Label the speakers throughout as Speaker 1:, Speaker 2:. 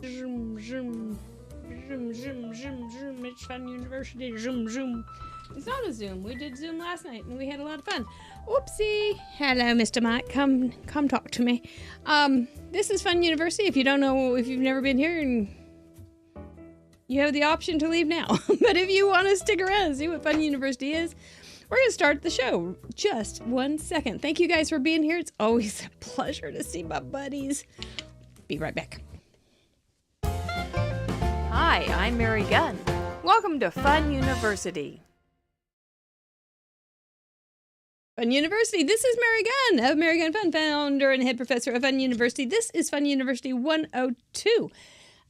Speaker 1: Zoom, zoom, zoom, zoom, zoom, zoom. It's Fun University. Zoom, zoom. It's not a Zoom. We did Zoom last night and we had a lot of fun. Whoopsie. Hello, Mr. Mike. Come talk to me. This is Fun University. If you don't know, if you've never been here, and you have the option to leave now. But if you want to stick around and see what Fun University is, we're going to start the show. Just 1 second. Thank you guys for being here. It's always a pleasure to see my buddies. Be right back.
Speaker 2: Hi, I'm Mary Gunn. Welcome to Fun University.
Speaker 1: Fun University. This is Mary Gunn of Mary Gunn Fun, founder and head professor of Fun University. This is Fun University 102.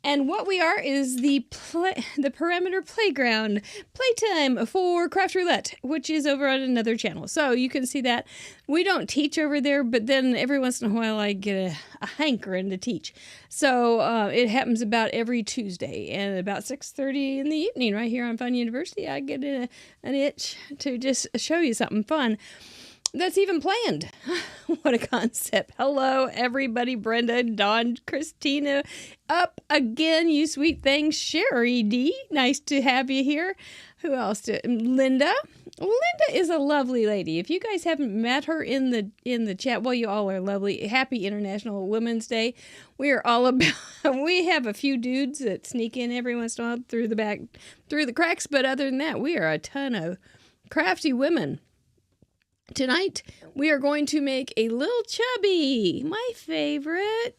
Speaker 1: And what we are is the Parameter Playground playtime for Craft Roulette, which is over on another channel. So you can see that. We don't teach over there, but then every once in a while I get a hankering to teach. So it happens about every Tuesday, and about 6:30 in the evening right here on Fun University, I get an itch to just show you something fun that's even planned. What a concept. Hello, everybody. Brenda, Dawn, Christina, up again, you sweet thing. Sherry D, nice to have you here. Who else? Linda. Linda is a lovely lady. If you guys haven't met her in the chat, well, you all are lovely. Happy International Women's Day. We are all about, we have a few dudes that sneak in every once in a while through the cracks, but other than that, we are a ton of crafty women. Tonight, we are going to make a Lil Chubby. My favorite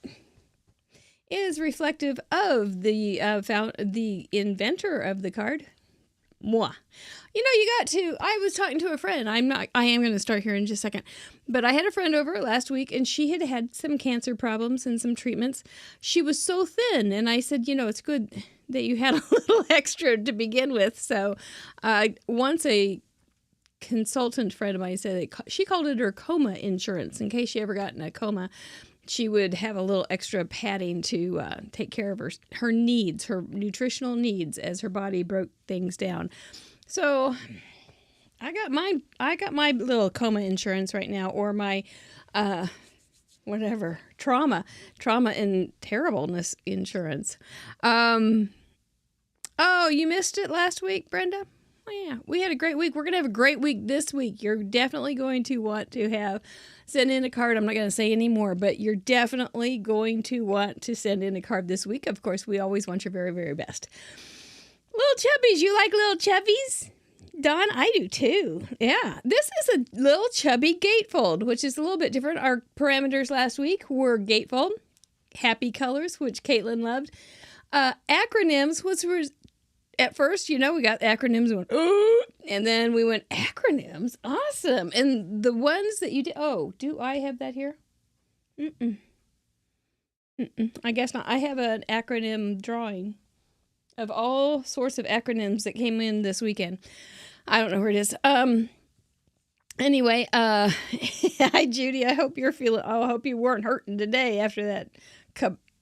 Speaker 1: is reflective of the inventor of the card. Moi. You know, I was talking to a friend. I am going to start here in just a second. But I had a friend over last week, and she had some cancer problems and some treatments. She was so thin, and I said, it's good that you had a little extra to begin with. So once a consultant friend of mine said she called it her coma insurance. In case she ever got in a coma, she would have a little extra padding to take care of her needs, her nutritional needs, as her body broke things down. So I got my little coma insurance right now, or my whatever trauma and terribleness insurance. Oh, you missed it last week, Brenda? Oh, yeah, we had a great week. We're going to have a great week this week. You're definitely going to want to send in a card. I'm not going to say any more, but you're definitely going to want to send in a card this week. Of course, we always want your very, very best. Little Chubbies, you like Little Chubbies? Dawn, I do too. Yeah, this is a Little Chubby gatefold, which is a little bit different. Our parameters last week were gatefold, happy colors, which Caitlin loved. Acronyms, which was at first, we got acronyms and went, oh, and then we went acronyms. Awesome. And the ones that you did, do I have that here? I guess not. I have an acronym drawing of all sorts of acronyms that came in this weekend. I don't know where it is. Anyway, hi, Judy. I hope you weren't hurting today after that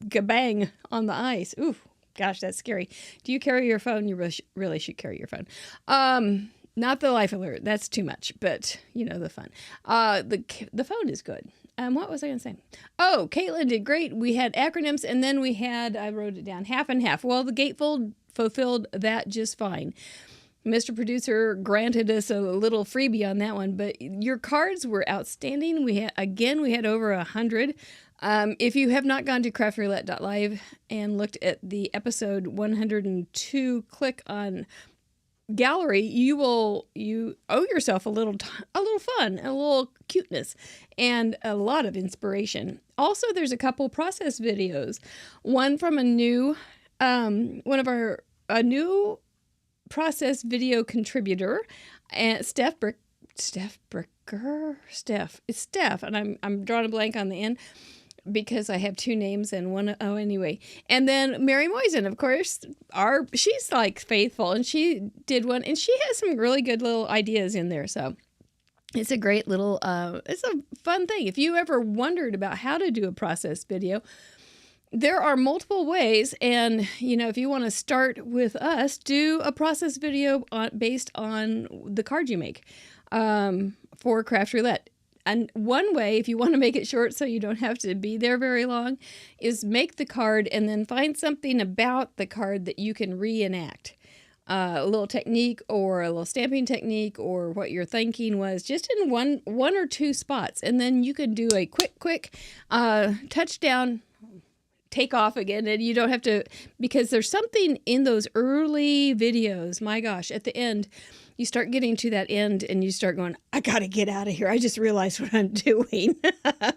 Speaker 1: kabang on the ice. Ooh. Gosh, that's scary. Do you carry your phone? You really should carry your phone. Not the life alert. That's too much, but the fun. The phone is good. What was I going to say? Oh, Caitlin did great. We had acronyms, and then we had, I wrote it down, half and half. Well, the gatefold fulfilled that just fine. Mr. Producer granted us a little freebie on that one, but your cards were outstanding. We had over 100. If you have not gone to craftroulette.live and looked at the episode 102, click on gallery, you owe yourself a little fun, a little cuteness, and a lot of inspiration. Also, there's a couple process videos. One from a new process video contributor, and Steph, it's Steph, and I'm drawing a blank on the end, because I have two names and one, anyway. And then Mary Moisen, of course, she's like faithful, and she did one, and she has some really good little ideas in there. So it's a great little, it's a fun thing. If you ever wondered about how to do a process video, there are multiple ways. And, if you want to start with us, do a process video based on the card you make for Craft Roulette. And one way, if you want to make it short so you don't have to be there very long, is make the card and then find something about the card that you can reenact. A little technique or a little stamping technique or what your thinking was just in one or two spots. And then you can do a quick touchdown, take off again. And you don't have to, because there's something in those early videos, my gosh, at the end, you start getting to that end and you start going, I got to get out of here. I just realized what I'm doing. And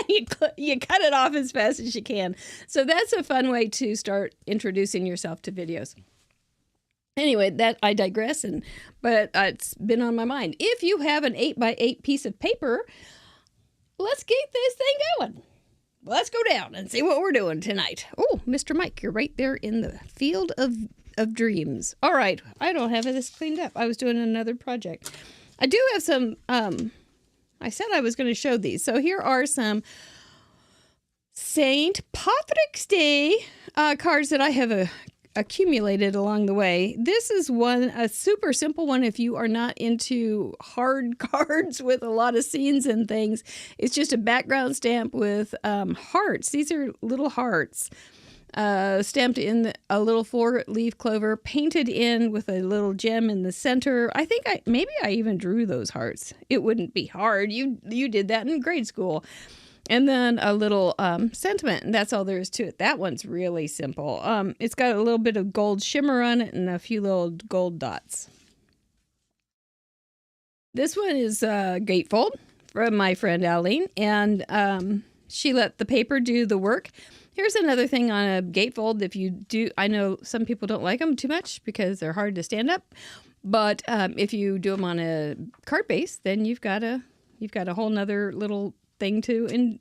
Speaker 1: you cut it off as fast as you can. So that's a fun way to start introducing yourself to videos. Anyway, that I digress, but it's been on my mind. If you have an 8x8 piece of paper, let's get this thing going. Let's go down and see what we're doing tonight. Oh, Mr. Mike, you're right there in the field of dreams. All right, I don't have this cleaned up. I was doing another project. I do have some, I said I was going to show these. So here are some St. Patrick's Day cards that I have accumulated along the way. This is a super simple one if you are not into hard cards with a lot of scenes and things. It's just a background stamp with hearts. These are little hearts stamped in a little 4-leaf clover, painted in with a little gem in the center. I think maybe I even drew those hearts. It wouldn't be hard. You did that in grade school. And then a little sentiment, and that's all there is to it. That one's really simple. It's got a little bit of gold shimmer on it and a few little gold dots. This one is gatefold from my friend Aline, and she let the paper do the work. Here's another thing on a gatefold. If you do, I know some people don't like them too much because they're hard to stand up, but if you do them on a card base, then you've got a whole nother little thing to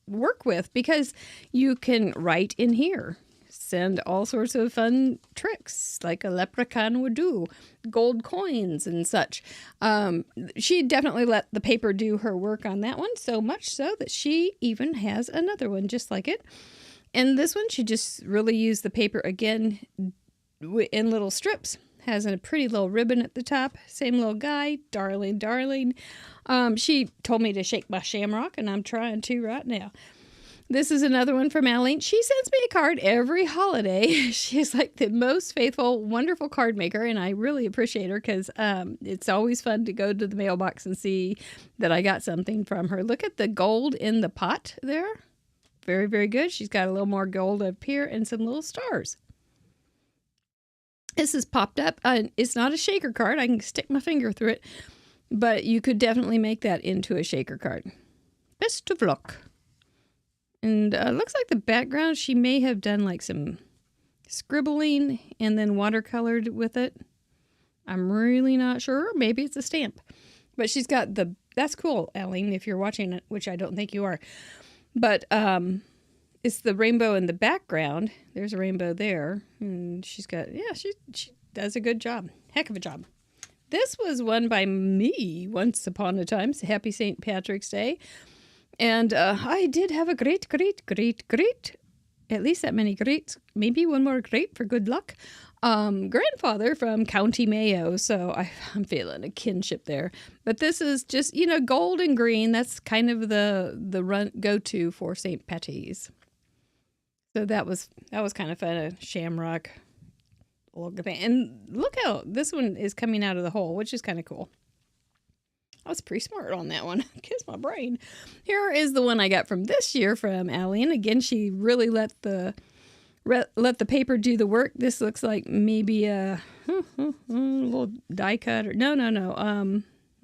Speaker 1: work with, because you can write in here, send all sorts of fun tricks like a leprechaun would do, gold coins and such. She definitely let the paper do her work on that one, so much so that she even has another one just like it. And this one, she just really used the paper again in little strips. Has a pretty little ribbon at the top. Same little guy. Darling. She told me to shake my shamrock, and I'm trying to right now. This is another one from Aline. She sends me a card every holiday. She's like the most faithful, wonderful card maker, and I really appreciate her because it's always fun to go to the mailbox and see that I got something from her. Look at the gold in the pot there. Very, very good. She's got a little more gold up here and some little stars. This is popped up. It's not a shaker card. I can stick my finger through it, but you could definitely make that into a shaker card. Best of luck. And looks like the background, she may have done like some scribbling and then watercolored with it. I'm really not sure. Maybe it's a stamp. But she's got that's cool, Aline, if you're watching it, which I don't think you are. But it's the rainbow in the background. There's a rainbow there. And she's got, she does a good job. Heck of a job. This was won by me once upon a time. So happy St. Patrick's Day. And I did have a great, at least that many greats, maybe one more great for good luck, grandfather from County Mayo. So I'm feeling a kinship there. But this is just, gold and green. That's kind of the go-to for St. Patty's. So that was kind of fun, a shamrock. And look how this one is coming out of the hole, which is kind of cool. I was pretty smart on that one. Kiss my brain. Here is the one I got from this year from Aline. Again, she really let the paper do the work. This looks like maybe a little die cut or no.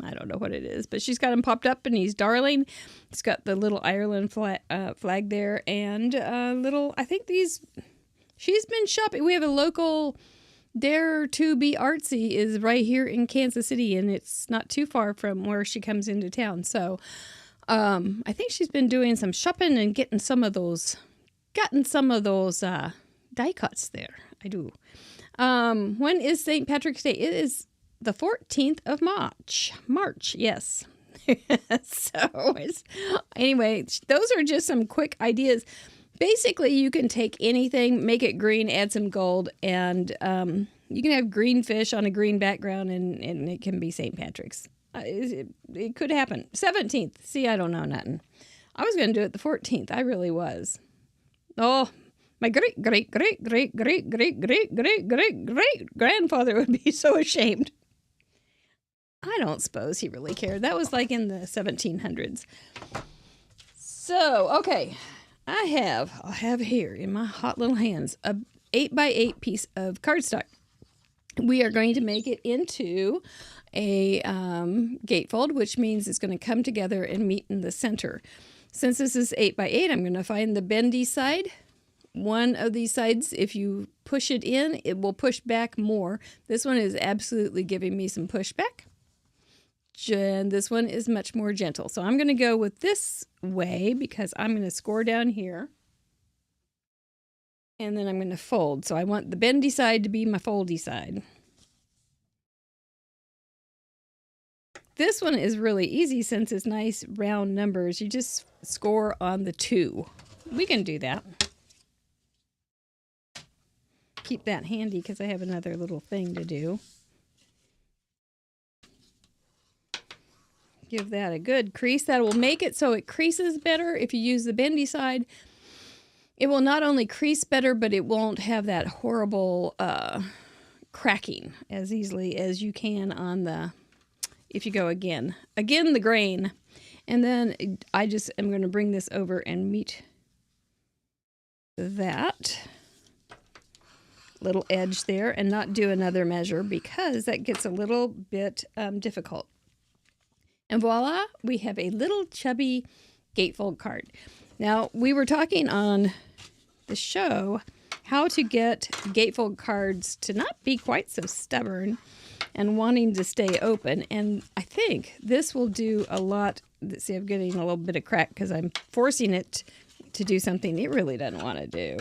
Speaker 1: I don't know what it is, but she's got him popped up and he's darling. It's got the little Ireland flag there and I think she's been shopping. We have a local Dare to Be Artsy is right here in Kansas City, and it's not too far from where she comes into town. So I think she's been doing some shopping and gotten some of those die cuts there. I do. When is St. Patrick's Day? It is the 14th of March, yes. So anyway, those are just some quick ideas. Basically, you can take anything, make it green, add some gold, and you can have green fish on a green background, and it can be St. Patrick's. It could happen. 17th. See, I don't know nothing. I was going to do it the 14th. I really was. Oh, my great, great, great, great, great, great, great, great, great, great grandfather would be so ashamed. I don't suppose he really cared. That was like in the 1700s. So, okay. I have here in my hot little hands a 8x8 piece of cardstock. We are going to make it into a gatefold, which means it's going to come together and meet in the center. Since this is 8x8, I'm going to find the bendy side. One of these sides, if you push it in, it will push back more. This one is absolutely giving me some pushback. And this one is much more gentle. So I'm going to go with this way because I'm going to score down here. And then I'm going to fold. So I want the bendy side to be my foldy side. This one is really easy since it's nice round numbers. You just score on the 2. We can do that. Keep that handy because I have another little thing to do. Give that a good crease. That will make it so it creases better. If you use the bendy side, it will not only crease better, but it won't have that horrible cracking as easily as you can on the, if you go again the grain. And then I just am going to bring this over and meet that little edge there and not do another measure because that gets a little bit difficult. And voila, we have a Lil Chubby gatefold card. Now, we were talking on the show how to get gatefold cards to not be quite so stubborn and wanting to stay open. And I think this will do a lot. See, I'm getting a little bit of crack because I'm forcing it to do something it really doesn't want to do.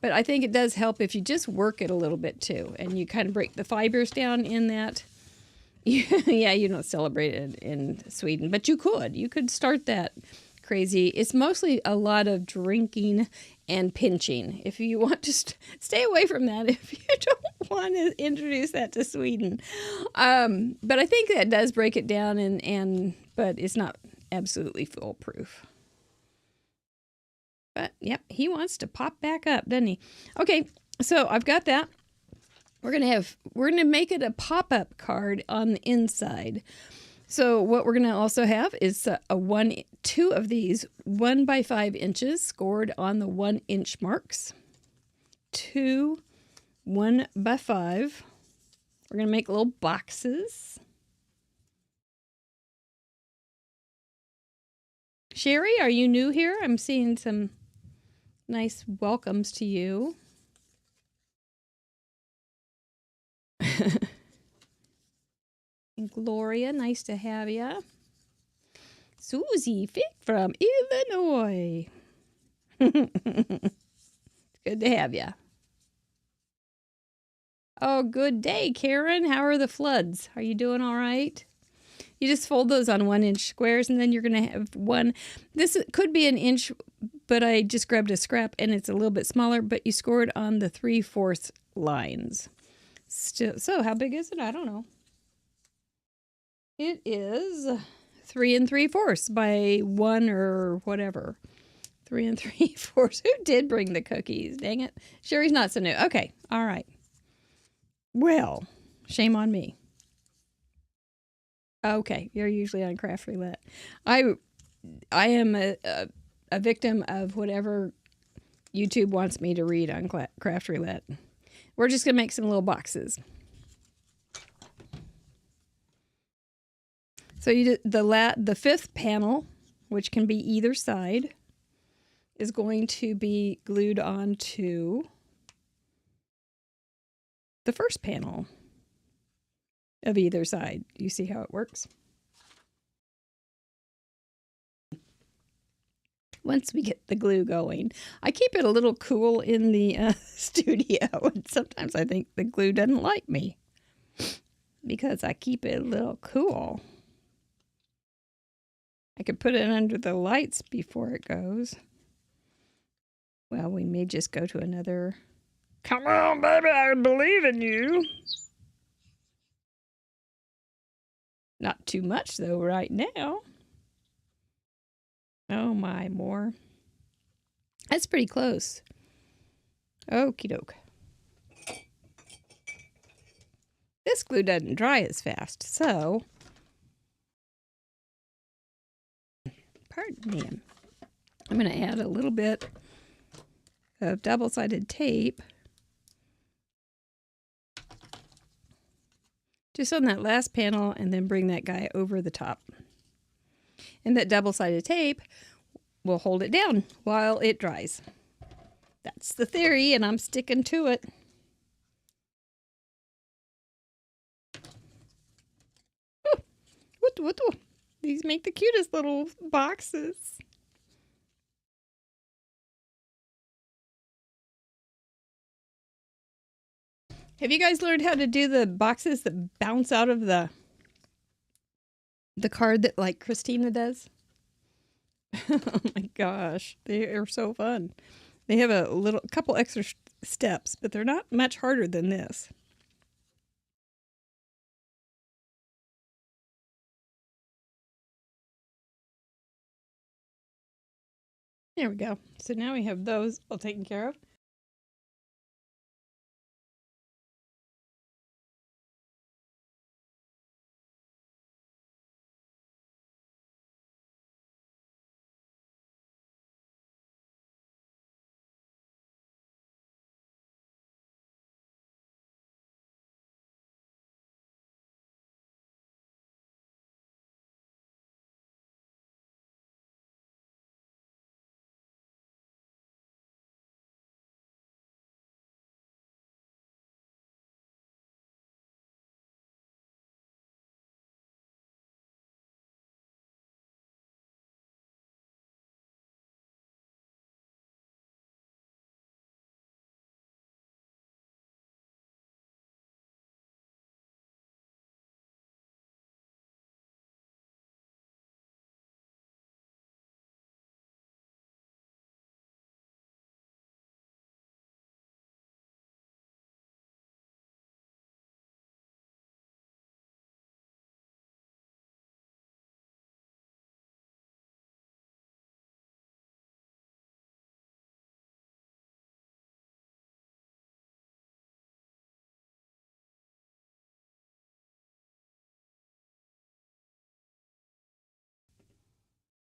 Speaker 1: But I think it does help if you just work it a little bit too. And you kind of break the fibers down in that. Yeah, you don't celebrate it in Sweden, but you could. You could start that crazy. It's mostly a lot of drinking and pinching. If you want to stay away from that, if you don't want to introduce that to Sweden. But I think that does break it down, but it's not absolutely foolproof. But, yep, he wants to pop back up, doesn't he? Okay, so I've got that. We're gonna make it a pop-up card on the inside. So what we're gonna also have is two of these 1 by 5 inches scored on the 1 inch marks. 2 1 by 5. We're gonna make little boxes. Sherry, are you new here? I'm seeing some nice welcomes to you. Gloria, nice to have you. Susie Fick from Illinois. Good to have you. Oh, good day, Karen. How are the floods? Are you doing all right? You just fold those on 1 inch squares, and then you're going to have one. This could be 1 inch, but I just grabbed a scrap, and it's a little bit smaller, but you scored on the 3/4 lines. So how big is it? I don't know. It is 3 3/4 by 1 or whatever. 3 3/4. Who did bring the cookies? Dang it. Sherry's not so new. Okay. All right. Well, shame on me. Okay. You're usually on Craft Roulette. I am a victim of whatever YouTube wants me to read on Craft Roulette. We're just going to make some little boxes. So the fifth panel, which can be either side, is going to be glued onto the first panel of either side. You see how it works? Once we get the glue going. I keep it a little cool in the studio, and sometimes I think the glue doesn't like me because I keep it a little cool. I could put it under the lights before it goes. Well, we may just go to another. Come on, baby, I believe in you. Not too much, though, right now. Oh, my, more. That's pretty close. Okie doke. This glue doesn't dry as fast, so... Pardon me. I'm going to add a little bit of double-sided tape. Just on that last panel, and then bring that guy over the top. And that double-sided tape will hold it down while it dries. That's the theory, and I'm sticking to it. Oh, these make the cutest little boxes. Have you guys learned how to do the boxes that bounce out of the card that like Christina does? Oh my gosh, they are so fun. They have a couple extra steps, but they're not much harder than this. There we go. So now we have those all taken care of.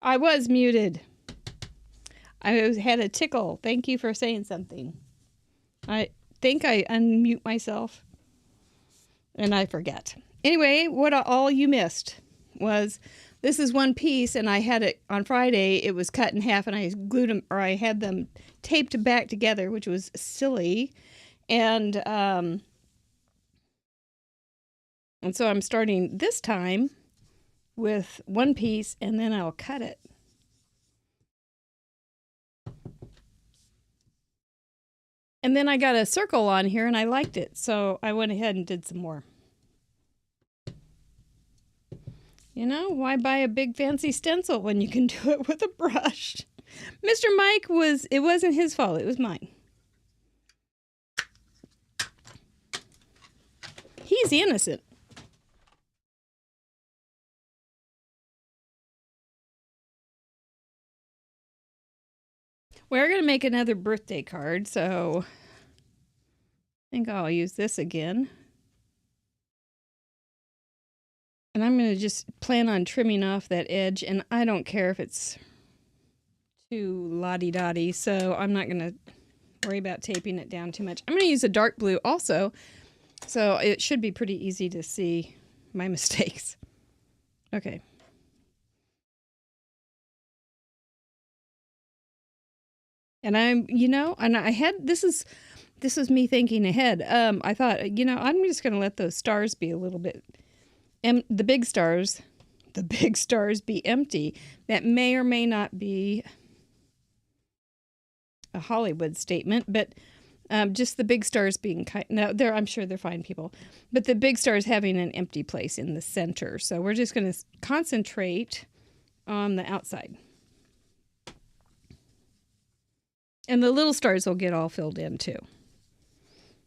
Speaker 1: I was muted. I had a tickle. Thank you for saying something. I think I unmute myself and I forget. Anyway, what all you missed was this is one piece, and I had it on Friday. It was cut in half, and I glued them, or I had them taped back together, which was silly. And so I'm starting this time with one piece, and then I'll cut it. And then I got a circle on here, and I liked it, so I went ahead and did some more. You know, why buy a big fancy stencil when you can do it with a brush? Mr. Mike it wasn't his fault, it was mine. He's innocent. We're going to make another birthday card, so I think I'll use this again. And I'm going to just plan on trimming off that edge, and I don't care if it's too lottie-dottie, so I'm not going to worry about taping it down too much. I'm going to use a dark blue also, so it should be pretty easy to see my mistakes. Okay. And this is me thinking ahead. I thought, I'm just going to let those stars be a little bit, the big stars be empty. That may or may not be a Hollywood statement, but just the big stars being I'm sure they're fine people, but the big stars having an empty place in the center. So we're just going to concentrate on the outside. And the little stars will get all filled in too.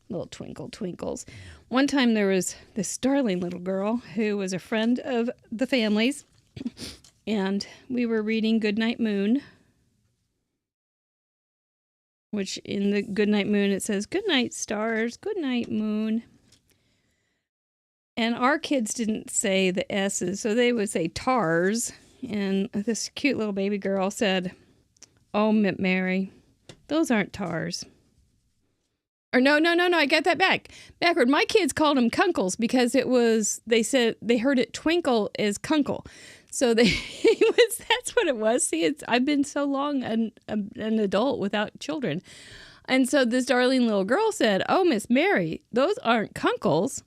Speaker 1: little twinkle twinkles. One time there was this darling little girl who was a friend of the family's, and we were reading Goodnight Moon, which in the Goodnight Moon it says, "Good night, stars, good night, moon." And our kids didn't say the S's, so they would say tars. And this cute little baby girl said, "Oh, Mary, those aren't tars." Or no, I got that backward. My kids called them kunkles because they said they heard it twinkle as kunkle. So that's what it was. See, I've been so long an adult without children. And so this darling little girl said, "Oh, Miss Mary, those aren't kunkles.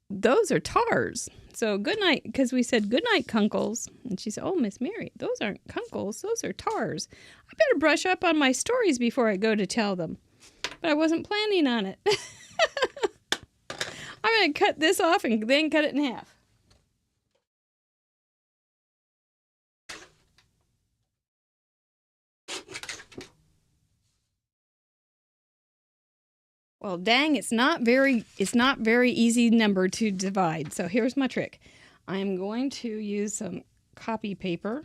Speaker 1: Those are tars." So good night, because we said good night, kunkles. And she said, "Oh, Miss Mary, those aren't kunkles. Those are tars. I better brush up on my stories before I go to tell them." But I wasn't planning on it. I'm going to cut this off and then cut it in half. Well, dang, it's not very easy number to divide. So here's my trick. I'm going to use some copy paper,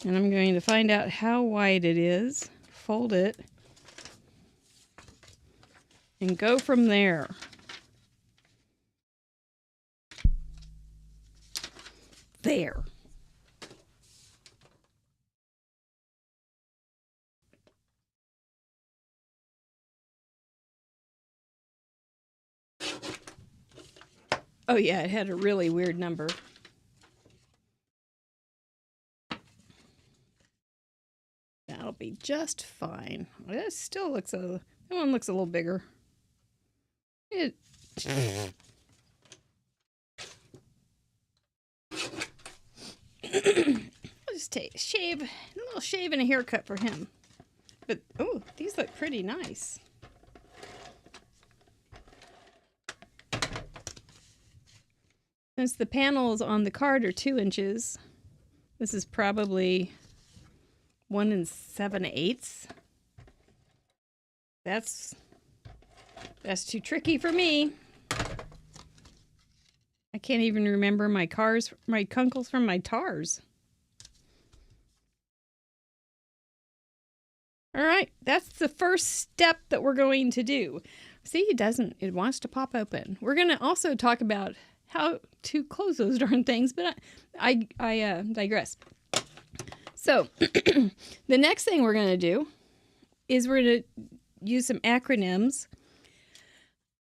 Speaker 1: and I'm going to find out how wide it is, fold it, and go from there. There. Oh yeah, it had a really weird number. That'll be just fine. That still looks that one looks a little bigger. I'll just take a little shave and a haircut for him. But oh, these look pretty nice. Since the panels on the card are 2 inches, this is probably 1 7/8. That's too tricky for me. I can't even remember my kunkles from my tars. All right, that's the first step that we're going to do. See, it wants to pop open. We're going to also talk about how to close those darn things, but I digress. So the next thing we're going to do is we're going to use some acronyms,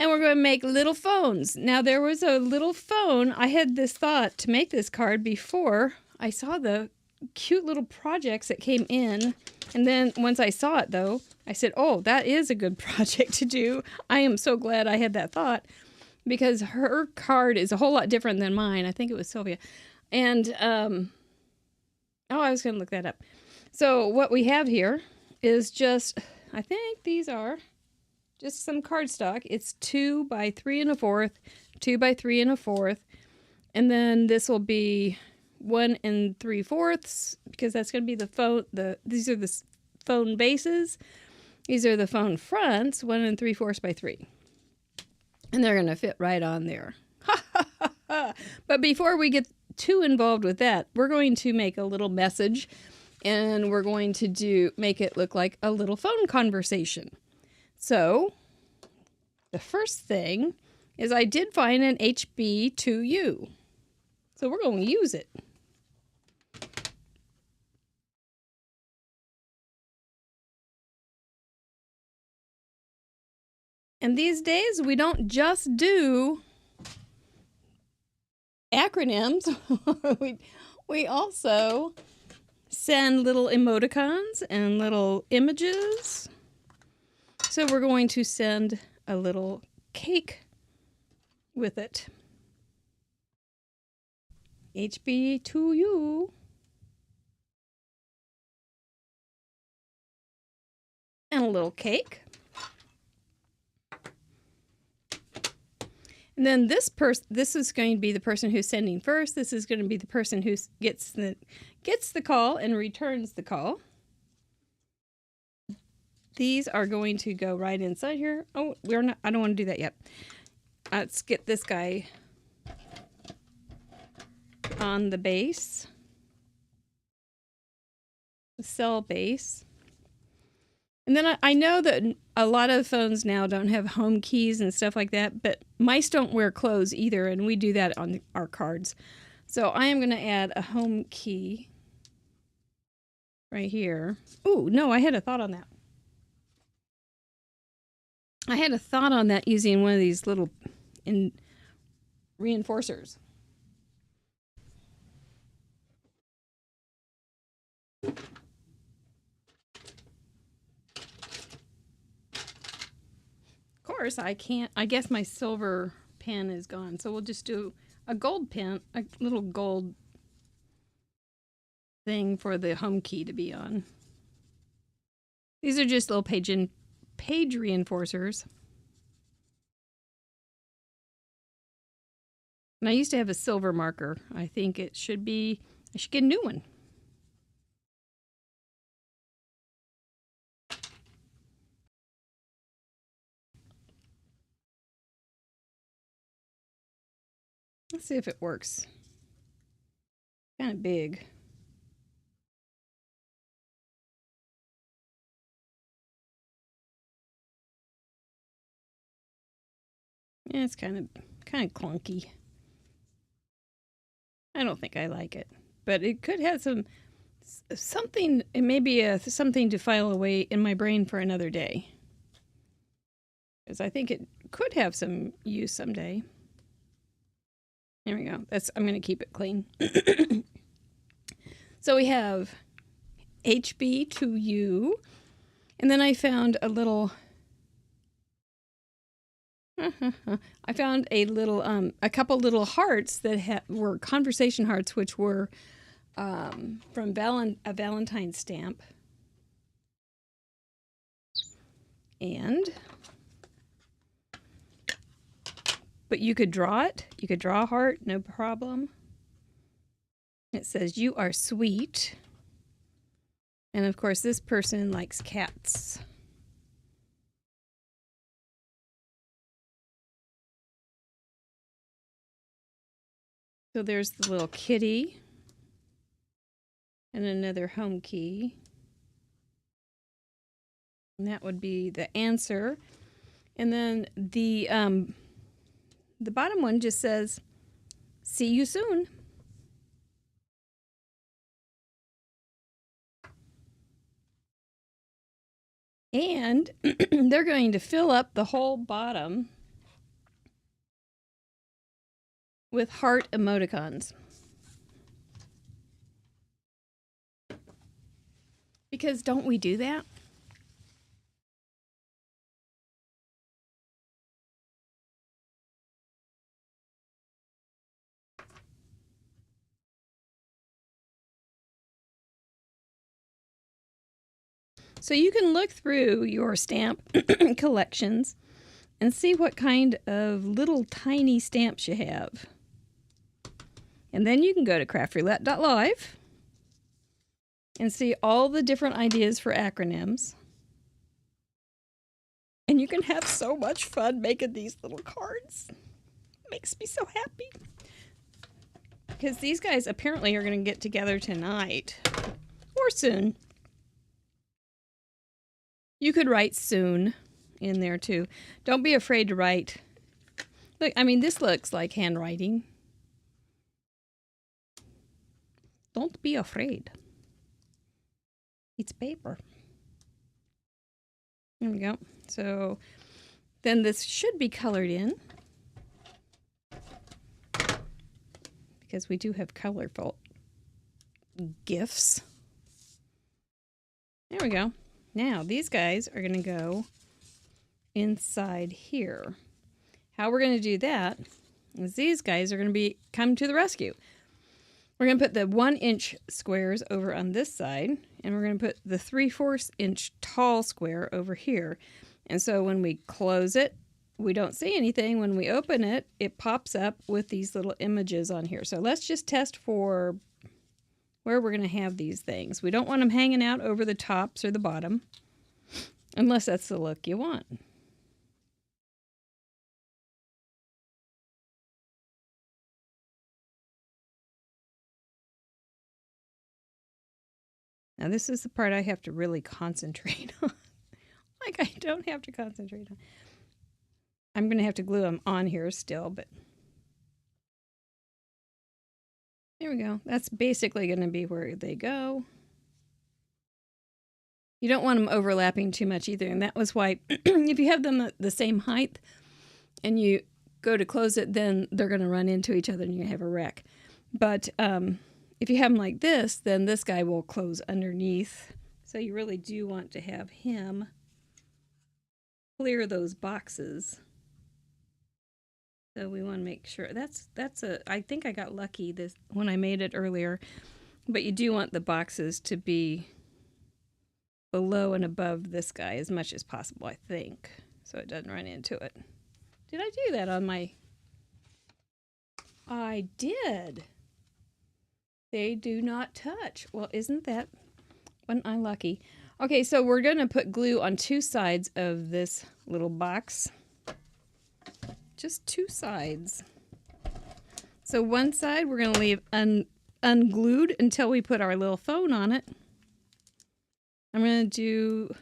Speaker 1: and we're going to make little phones. Now, there was a little phone. I had this thought to make this card before I saw the cute little projects that came in. And then once I saw it, though, I said, "Oh, that is a good project to do." I am so glad I had that thought, because her card is a whole lot different than mine. I think it was Sylvia. And, I was going to look that up. So what we have here is just, I think these are just some cardstock. It's 2 by 3 1/4, 2 by 3 1/4. And then this will be 1 3/4, because that's going to be the phone. These are the phone bases. These are the phone fronts, 1 3/4 by 3. And they're going to fit right on there. But before we get too involved with that, we're going to make a little message, and we're going to make it look like a little phone conversation. So the first thing is I did find an HB2U. So we're going to use it. And these days, we don't just do acronyms. we also send little emoticons and little images. So we're going to send a little cake with it. HB to you. And a little cake. And then this is going to be the person who's sending first. This is going to be the person who gets the call and returns the call. these are going to go right inside here. Oh, we're not, I don't want to do that yet. Let's get this guy on the base, the cell base. And then I know that a lot of phones now don't have home keys and stuff like that, but mice don't wear clothes either, and we do that on our cards. So I am going to add a home key right here. Ooh, no, I had a thought on that. I had a thought on that using one of these little reinforcers. Of course, I can't. I guess my silver pen is gone, so we'll just do a gold pen, a little gold thing for the home key to be on. These are just little page reinforcers. And I used to have a silver marker. I think it should be, I should get a new one. Let's see if it works. Kind of big. Yeah, it's kind of clunky. I don't think I like it, but it could have something. It may be something to file away in my brain for another day, because I think it could have some use someday. There we go. I'm going to keep it clean. So we have HB to U, and then I found a little. I found a couple little hearts that were conversation hearts, which were from a Valentine's stamp. But you could draw it. You could draw a heart, no problem. It says, "You are sweet." And of course, this person likes cats. So there's the little kitty and another home key. And that would be the answer. And then the bottom one just says, "See you soon." And they're going to fill up the whole bottom with heart emoticons. Because don't we do that? So you can look through your stamp collections and see what kind of little tiny stamps you have. And then you can go to craftroulette.live and see all the different ideas for acronyms. And you can have so much fun making these little cards. It makes me so happy. Because these guys apparently are going to get together tonight or soon. You could write soon in there too. Don't be afraid to write. Look, I mean, this looks like handwriting. Don't be afraid. It's paper. There we go. So then this should be colored in, because we do have colorful gifts. There we go. Now these guys are going to go inside here. How we're going to do that is these guys are going to come to the rescue. We're going to put the 1-inch squares over on this side, and we're going to put the 3/4 inch tall square over here. And so when we close it, we don't see anything. When we open it, it pops up with these little images on here. So let's just test for where we're going to have these things. We don't want them hanging out over the tops or the bottom. Unless that's the look you want. Now this is the part I have to really concentrate on. Like I don't have to concentrate on. I'm going to have to glue them on here still, but there we go. That's basically going to be where they go. You don't want them overlapping too much either, and that was why if you have them at the same height and you go to close it, then they're going to run into each other and you have a wreck. But if you have them like this, then this guy will close underneath. So you really do want to have him clear those boxes. So we want to make sure I think I got lucky this when I made it earlier, but you do want the boxes to be below and above this guy as much as possible, I think, so it doesn't run into it. Did I do that on my... I did. They do not touch. Well, wasn't I lucky? Okay, so we're going to put glue on two sides of this little box. Just two sides. So one side we're going to leave unglued until we put our little phone on it. I'm going to do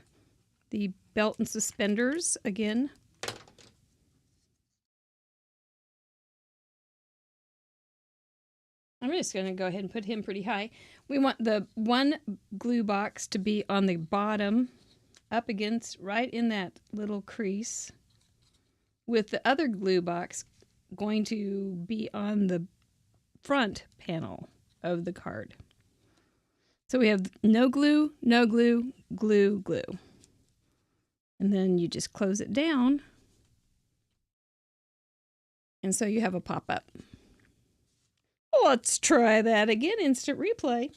Speaker 1: the belt and suspenders again. I'm just going to go ahead and put him pretty high. We want the one glue box to be on the bottom, up against, right in that little crease, with the other glue box going to be on the front panel of the card. So we have no glue, no glue, glue, glue. And then you just close it down. And so you have a pop-up. Let's try that again. Instant replay.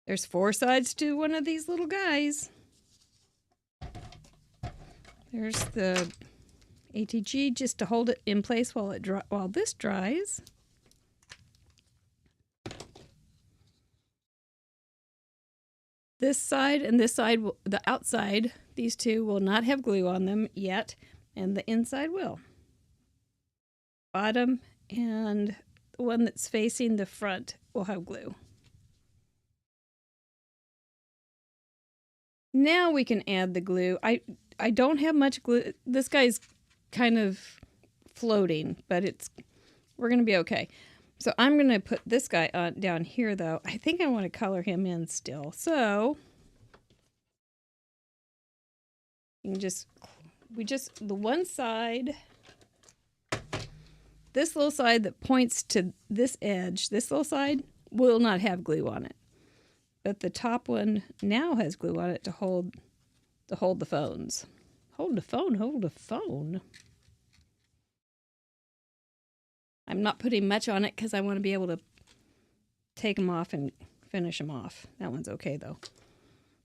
Speaker 1: There's 4 sides to one of these little guys. There's the ATG just to hold it in place while this dries. This side and this side, the outside, these two will not have glue on them yet, and the inside will. Bottom and the one that's facing the front will have glue. Now we can add the glue. I don't have much glue. This guy's kind of floating, but we're going to be okay. So I'm going to put this guy down here, though. I think I want to color him in still. So you can the one side, this little side that points to this edge, this little side will not have glue on it. But the top one now has glue on it to hold the phones. Hold the phone, hold the phone. I'm not putting much on it because I want to be able to take them off and finish them off. That one's okay, though.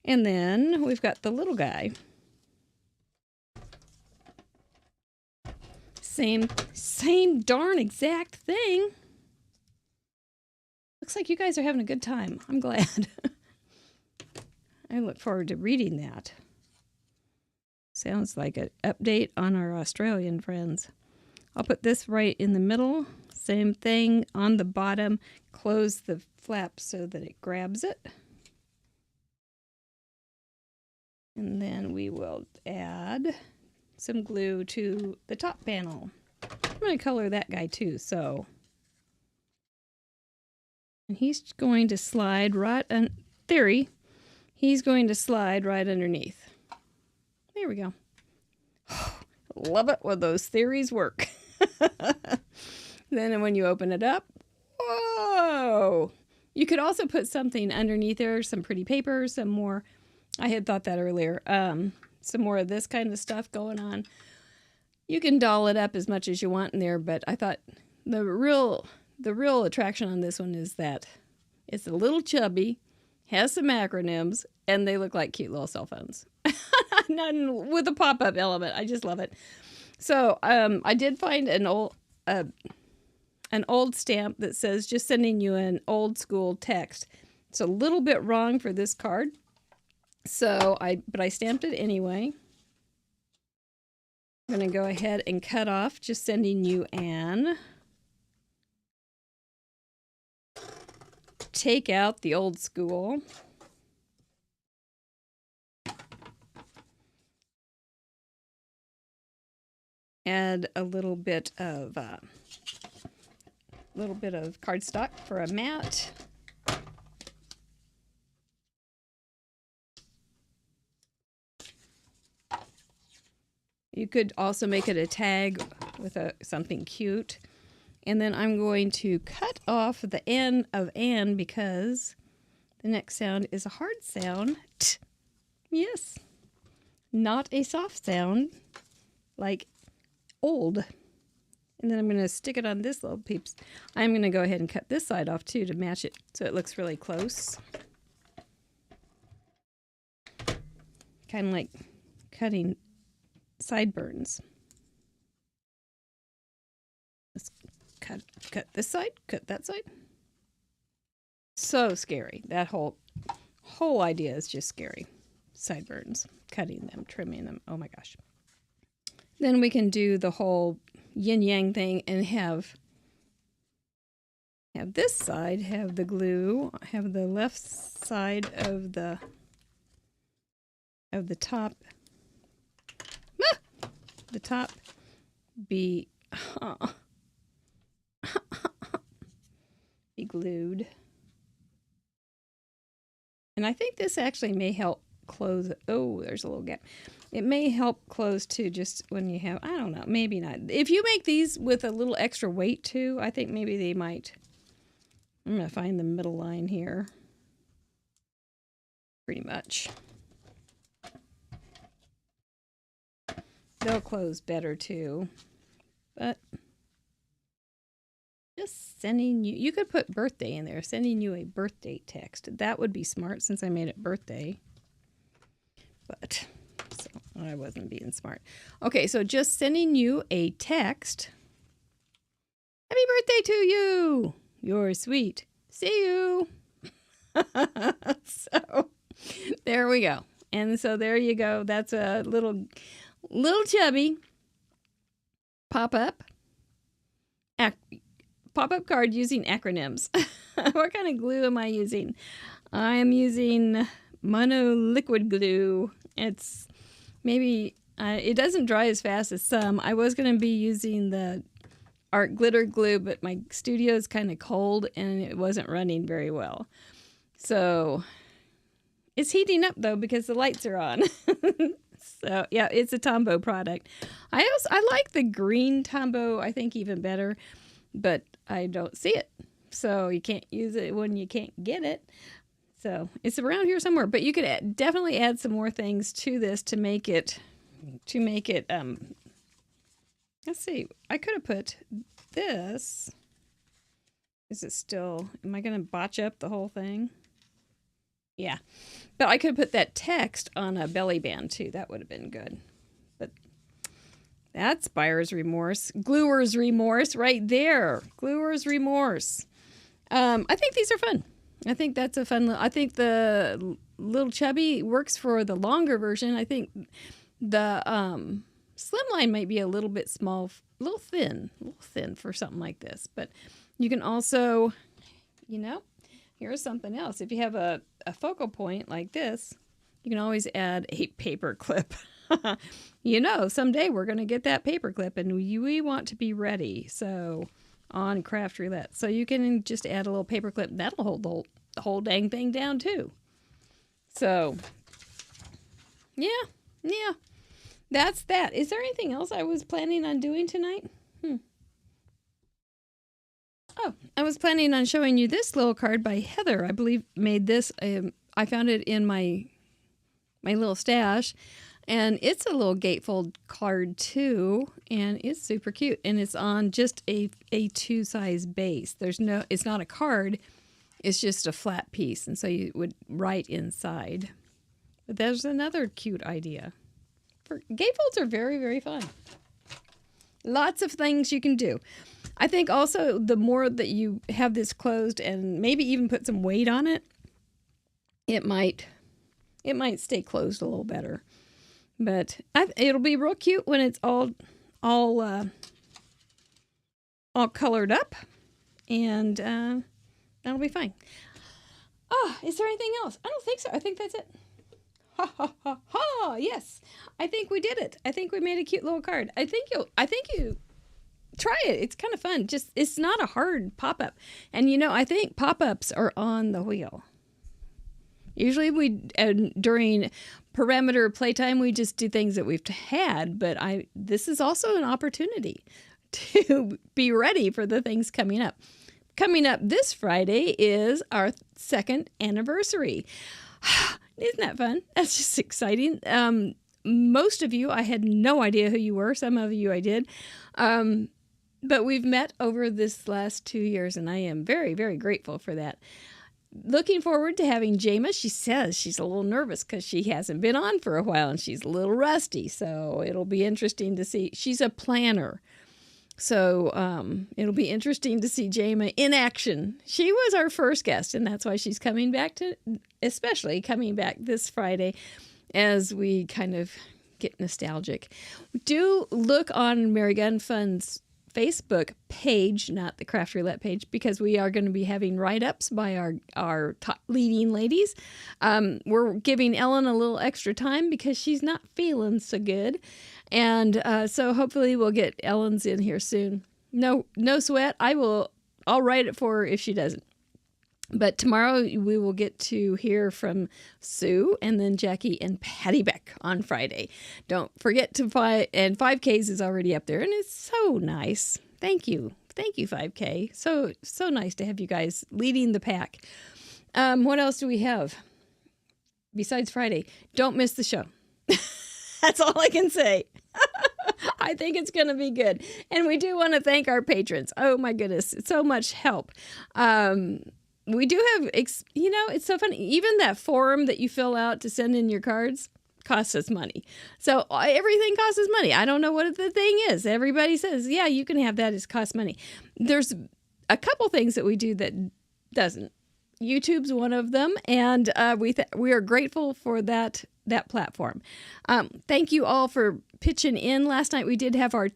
Speaker 1: And then we've got the little guy. Same darn exact thing. Looks like you guys are having a good time. I'm glad. I look forward to reading that. Sounds like an update on our Australian friends. I'll put this right in the middle. Same thing on the bottom. Close the flap so that it grabs it. And then we will add some glue to the top panel. I'm going to color that guy too, so. And he's going to slide right he's going to slide right underneath. There we go. Love it when those theories work. Then when you open it up, whoa! You could also put something underneath there, some pretty paper, some more. I had thought that earlier. Some more of this kind of stuff going on. You can doll it up as much as you want in there, but I thought the real attraction on this one is that it's a little chubby, has some acronyms, and they look like cute little cell phones. With a pop-up element. I just love it. So I did find an old stamp that says just sending you an old school text. It's a little bit wrong for this card. So but I stamped it anyway. I'm going to go ahead and cut off, just sending you Anne. Take out the old school. Add a little bit of cardstock for a mat. You could also make it a tag with something cute. And then I'm going to cut off the N of Anne because the next sound is a hard sound. T. Yes. Not a soft sound like old. And then I'm going to stick it on this little peeps. I'm going to go ahead and cut this side off too to match it so it looks really close. Kind of like cutting sideburns. Let's cut this side, cut that side. So scary. That whole idea is just scary. Sideburns, cutting them, trimming them. Oh my gosh. Then we can do the whole yin yang thing and have this side have the glue, have the left side of the top. The top be be glued. And I think this actually may help close. Oh, there's a little gap. It may help close too, just when you have, I don't know, maybe not. If you make these with a little extra weight too, I think maybe they might. I'm going to find the middle line here. Pretty much. They'll close better too. But just sending you, you could put birthday in there, sending you a birthday text. That would be smart since I made it birthday. But, so I wasn't being smart. Okay, so just sending you a text. Happy birthday to you. You're sweet. See you. So, there we go. And so there you go. That's a little Chubby pop-up card using Acronyms. What kind of glue am I using? I am using mono liquid glue. It's maybe it doesn't dry as fast as some. I was going to be using the art glitter glue, but my studio is kind of cold and it wasn't running very well. So it's heating up though because the lights are on. So yeah, it's a Tombow product. I like the green Tombow, I think even better, but I don't see it. So you can't use it when you can't get it. So it's around here somewhere, but you could definitely add some more things to this to make it, let's see, I could have put this. Is it still, am I going to botch up the whole thing? Yeah, but I could have put that text on a belly band too. That would have been good. But that's buyer's remorse. Gluer's remorse right there. Gluer's remorse. I think these are fun. I think that's a fun, I think the Lil Chubby works for the longer version. I think the slimline might be a little bit small, a little thin for something like this. But you can also, you know, here's something else. If you have a focal point like this, you can always add a paper clip. You know, someday we're going to get that paper clip and we want to be ready. So on Craft Roulette. So you can just add a little paper clip. That'll hold the whole dang thing down too. So yeah. That's that. Is there anything else I was planning on doing tonight? Oh, I was planning on showing you this little card by Heather. I believe made this. I found it in my little stash, and it's a little gatefold card too, and it's super cute. And it's on just a 2 size base. It's not a card. It's just a flat piece, and so you would write inside. But there's another cute idea. Gatefolds are very, very fun. Lots of things you can do. I think also the more that you have this closed and maybe even put some weight on it, it might It might stay closed a little better. But it'll be real cute when it's all colored up. And that'll be fine. Oh, is there anything else? I don't think so. I think that's it. Ha ha ha ha! Yes, I think we did it. I think we made a cute little card. I think you try it. It's kind of fun. Just it's not a hard pop-up. And I think pop-ups are on the wheel. Usually during parameter playtime we just do things that we've had, but this is also an opportunity to be ready for the things coming up. Coming up this Friday is our 2nd anniversary. Isn't that fun? That's just exciting. Most of you, I had no idea who you were. Some of you I did. But we've met over this last 2 years, and I am very, very grateful for that. Looking forward to having Jama. She says she's a little nervous because she hasn't been on for a while, and she's a little rusty. So it'll be interesting to see. She's a planner. So it'll be interesting to see Jama in action. She was our first guest, and that's why she's coming back especially coming back this Friday as we kind of get nostalgic. Do look on Mary Gunn Fun's Facebook page, not the Craft Roulette page, because we are going to be having write-ups by our top leading ladies. We're giving Ellen a little extra time because she's not feeling so good. And so hopefully we'll get Ellen's in here soon. No sweat. I'll write it for her if she doesn't. But tomorrow we will get to hear from Sue and then Jackie and Patty Beck on Friday. Don't forget to and 5Ks is already up there, and it's so nice. Thank you. Thank you, 5K. So nice to have you guys leading the pack. What else do we have besides Friday? Don't miss the show. That's all I can say. I think it's going to be good. And we do want to thank our patrons. Oh, my goodness. It's so much help. We do have, it's so funny. Even that form that you fill out to send in your cards costs us money. So everything costs us money. I don't know what the thing is. Everybody says, yeah, you can have that. It costs money. There's a couple things that we do that doesn't. YouTube's one of them. And we are grateful for that platform. Thank you all for pitching in. Last night we did have our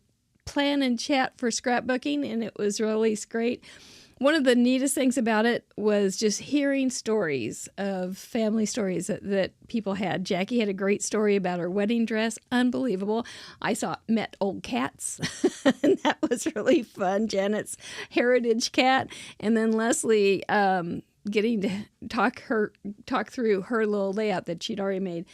Speaker 1: plan and chat for scrapbooking, and it was really great. One of the neatest things about it was just hearing stories of family stories that people had. Jackie had a great story about her wedding dress. Unbelievable. I met old cats, and that was really fun. Janet's heritage cat. And then Leslie getting to talk through her little layout that she'd already made.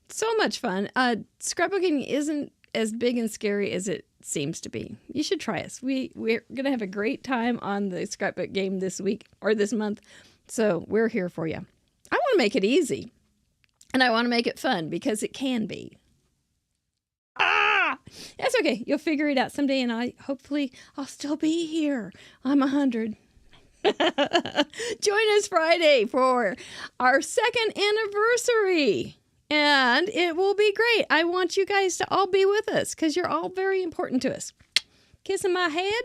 Speaker 1: So much fun. Scrapbooking isn't as big and scary as it seems to be. You should try us. We're going to have a great time on the scrapbook game this week or this month. So we're here for you. I want to make it easy, and I want to make it fun because it can be. That's okay. You'll figure it out someday, and hopefully I'll still be here. I'm 100. Join us Friday for our 2nd anniversary. And it will be great. I want you guys to all be with us because you're all very important to us. Kissing my head.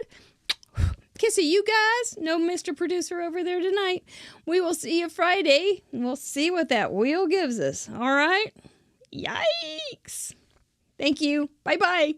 Speaker 1: Kissing you guys. No Mr. Producer over there tonight. We will see you Friday. And we'll see what that wheel gives us. All right? Yikes. Thank you. Bye-bye.